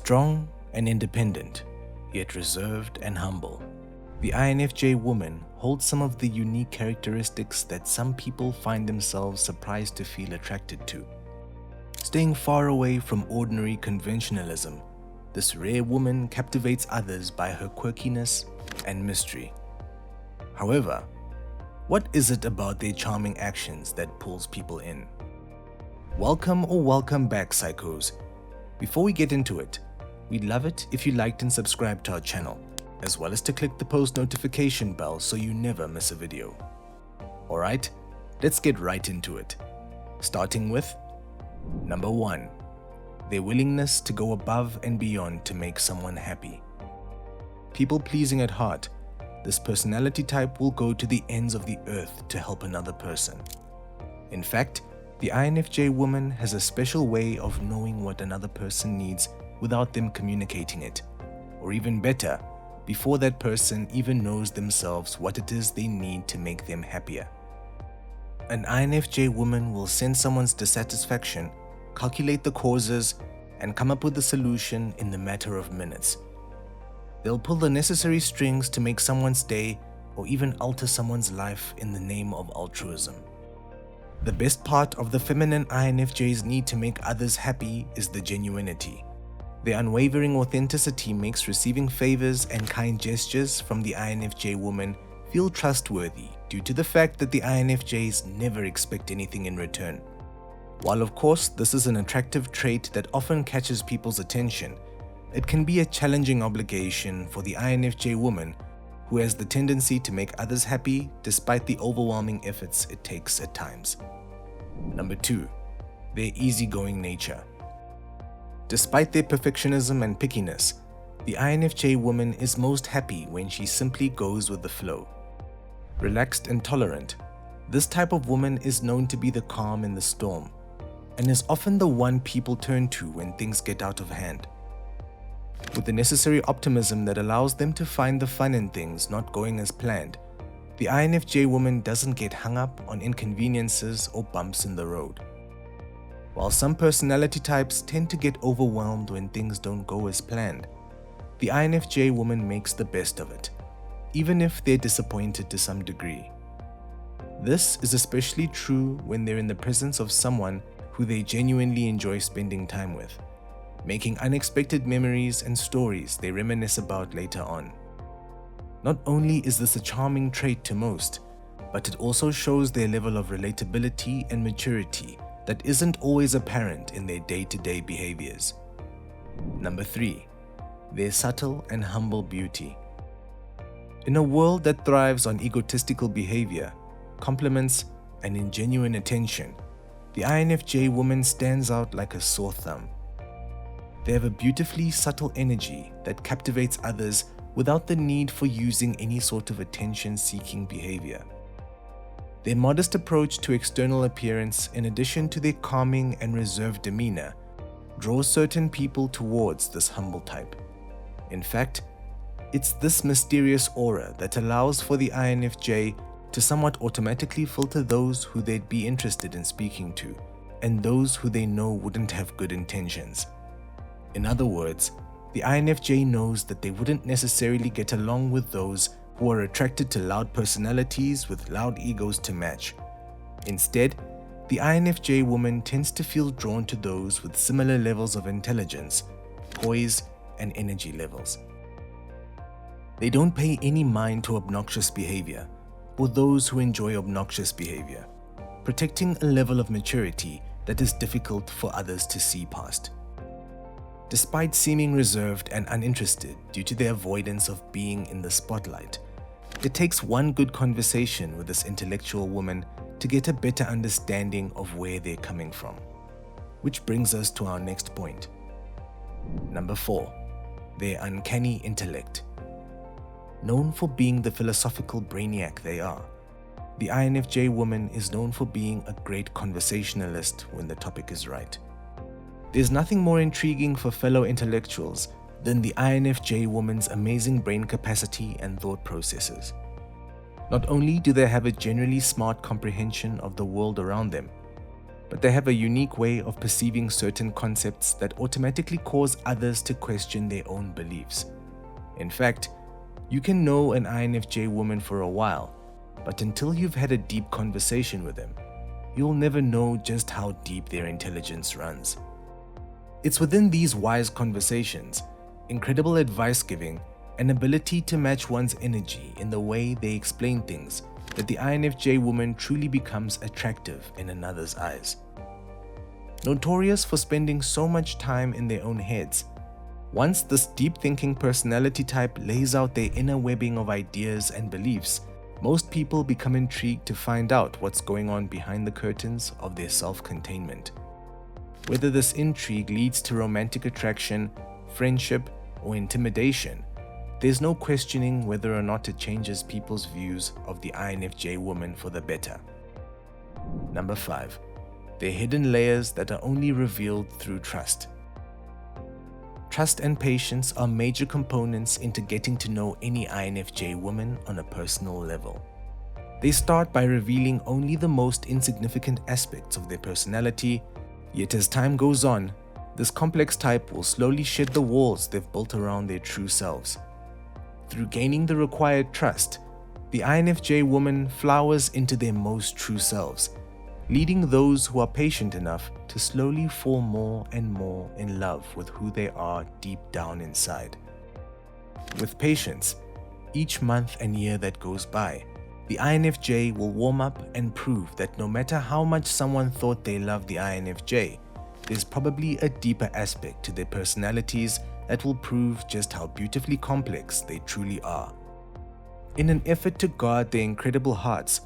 Strong and independent, yet reserved and humble, the INFJ woman holds some of the unique characteristics that some people find themselves surprised to feel attracted to. Staying far away from ordinary conventionalism, this rare woman captivates others by her quirkiness and mystery. However, what is it about their charming actions that pulls people in? Welcome back, psychos. Before we get into it, we'd love it if you liked and subscribed to our channel, as well as to click the post notification bell so you never miss a video. Alright, let's get right into it. Starting with number 1. Their willingness to go above and beyond to make someone happy. People-pleasing at heart, this personality type will go to the ends of the earth to help another person. In fact, the INFJ woman has a special way of knowing what another person needs without them communicating it, or even better, before that person even knows themselves what it is they need to make them happier. An INFJ woman will sense someone's dissatisfaction, calculate the causes, and come up with a solution in the matter of minutes. They'll pull the necessary strings to make someone stay or even alter someone's life in the name of altruism. The best part of the feminine INFJ's need to make others happy is the genuinity. Their unwavering authenticity makes receiving favors and kind gestures from the INFJ woman feel trustworthy due to the fact that the INFJs never expect anything in return. While of course this is an attractive trait that often catches people's attention, it can be a challenging obligation for the INFJ woman who has the tendency to make others happy despite the overwhelming efforts it takes at times. Number 2. Their easygoing nature. Despite their perfectionism and pickiness, the INFJ woman is most happy when she simply goes with the flow. Relaxed and tolerant, this type of woman is known to be the calm in the storm, and is often the one people turn to when things get out of hand. With the necessary optimism that allows them to find the fun in things not going as planned, the INFJ woman doesn't get hung up on inconveniences or bumps in the road. While some personality types tend to get overwhelmed when things don't go as planned, the INFJ woman makes the best of it, even if they're disappointed to some degree. This is especially true when they're in the presence of someone who they genuinely enjoy spending time with, making unexpected memories and stories they reminisce about later on. Not only is this a charming trait to most, but it also shows their level of relatability and maturity that isn't always apparent in their day-to-day behaviors. Number 3. Their subtle and humble beauty. In a world that thrives on egotistical behavior, compliments, and ingenuine attention, the INFJ woman stands out like a sore thumb. They have a beautifully subtle energy that captivates others without the need for using any sort of attention-seeking behavior. Their modest approach to external appearance, in addition to their calming and reserved demeanor, draws certain people towards this humble type. In fact, it's this mysterious aura that allows for the INFJ to somewhat automatically filter those who they'd be interested in speaking to, and those who they know wouldn't have good intentions. In other words, the INFJ knows that they wouldn't necessarily get along with those who are attracted to loud personalities with loud egos to match. Instead, the INFJ woman tends to feel drawn to those with similar levels of intelligence, poise, and energy levels. They don't pay any mind to obnoxious behavior, or those who enjoy obnoxious behavior, protecting a level of maturity that is difficult for others to see past. Despite seeming reserved and uninterested due to their avoidance of being in the spotlight, it takes one good conversation with this intellectual woman to get a better understanding of where they're coming from. Which brings us to our next point. Number 4. Their uncanny intellect. Known for being the philosophical brainiac they are, the INFJ woman is known for being a great conversationalist when the topic is right. There's nothing more intriguing for fellow intellectuals than the INFJ woman's amazing brain capacity and thought processes. Not only do they have a generally smart comprehension of the world around them, but they have a unique way of perceiving certain concepts that automatically cause others to question their own beliefs. In fact, you can know an INFJ woman for a while, but until you've had a deep conversation with them, you'll never know just how deep their intelligence runs. It's within these wise conversations, incredible advice giving, and ability to match one's energy in the way they explain things that the INFJ woman truly becomes attractive in another's eyes. Notorious for spending so much time in their own heads, once this deep-thinking personality type lays out their inner webbing of ideas and beliefs, most people become intrigued to find out what's going on behind the curtains of their self-containment. Whether this intrigue leads to romantic attraction, friendship, or intimidation, there's no questioning whether or not it changes people's views of the INFJ woman for the better. Number 5. Their hidden layers that are only revealed through trust. Trust and patience are major components into getting to know any INFJ woman on a personal level. They start by revealing only the most insignificant aspects of their personality, yet as time goes on, this complex type will slowly shed the walls they've built around their true selves. Through gaining the required trust, the INFJ woman flowers into their most true selves, leading those who are patient enough to slowly fall more and more in love with who they are deep down inside. With patience, each month and year that goes by, the INFJ will warm up and prove that no matter how much someone thought they loved the INFJ, there's probably a deeper aspect to their personalities that will prove just how beautifully complex they truly are. In an effort to guard their incredible hearts,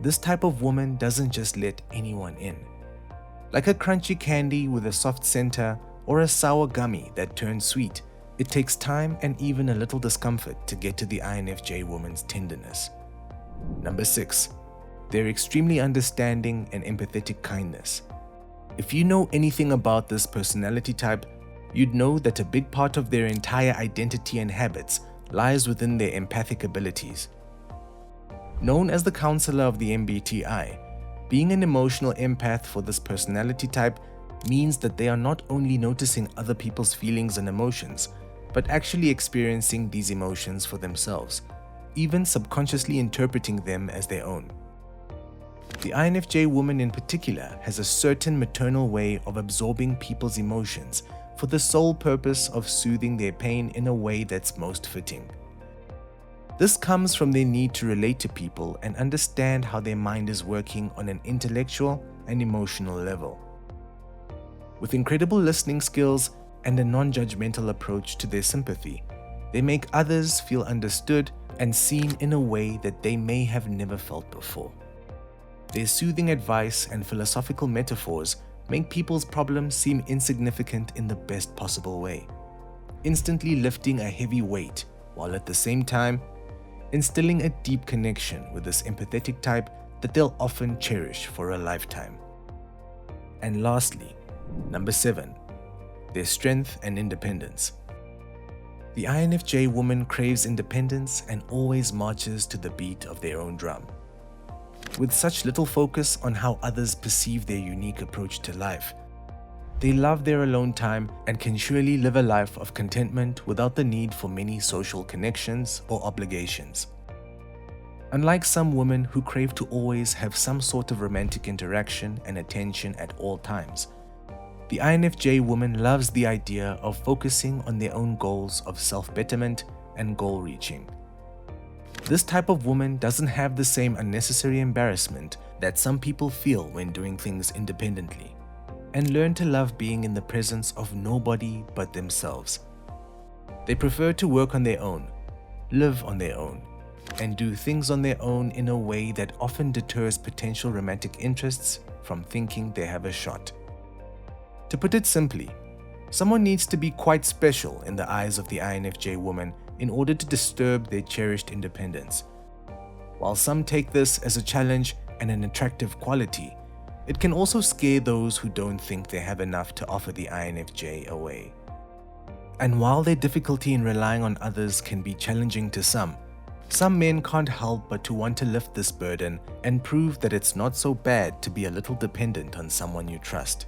this type of woman doesn't just let anyone in. Like a crunchy candy with a soft center or a sour gummy that turns sweet, it takes time and even a little discomfort to get to the INFJ woman's tenderness. Number 6. Their extremely understanding and empathetic kindness. If you know anything about this personality type, you'd know that a big part of their entire identity and habits lies within their empathic abilities. Known as the counselor of the MBTI, being an emotional empath for this personality type means that they are not only noticing other people's feelings and emotions, but actually experiencing these emotions for themselves, even subconsciously interpreting them as their own. The INFJ woman in particular has a certain maternal way of absorbing people's emotions for the sole purpose of soothing their pain in a way that's most fitting. This comes from their need to relate to people and understand how their mind is working on an intellectual and emotional level. With incredible listening skills and a non-judgmental approach to their sympathy, they make others feel understood and seen in a way that they may have never felt before. Their soothing advice and philosophical metaphors make people's problems seem insignificant in the best possible way, instantly lifting a heavy weight while at the same time instilling a deep connection with this empathetic type that they'll often cherish for a lifetime. And lastly, number 7, their strength and independence. The INFJ woman craves independence and always marches to the beat of their own drum. With such little focus on how others perceive their unique approach to life, they love their alone time and can surely live a life of contentment without the need for many social connections or obligations. Unlike some women who crave to always have some sort of romantic interaction and attention at all times, the INFJ woman loves the idea of focusing on their own goals of self-betterment and goal-reaching. This type of woman doesn't have the same unnecessary embarrassment that some people feel when doing things independently, and learn to love being in the presence of nobody but themselves. They prefer to work on their own, live on their own, and do things on their own in a way that often deters potential romantic interests from thinking they have a shot. To put it simply, someone needs to be quite special in the eyes of the INFJ woman in order to disturb their cherished independence. While some take this as a challenge and an attractive quality, it can also scare those who don't think they have enough to offer the INFJ away. And while their difficulty in relying on others can be challenging to some, Some men can't help but to want to lift this burden and prove that it's not so bad to be a little dependent on someone you trust.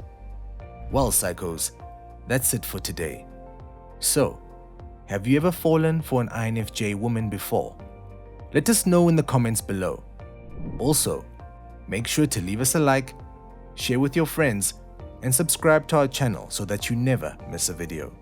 Well, psychos, that's it for today. So, have you ever fallen for an INFJ woman before? Let us know in the comments below. Also, make sure to leave us a like, share with your friends, and subscribe to our channel so that you never miss a video.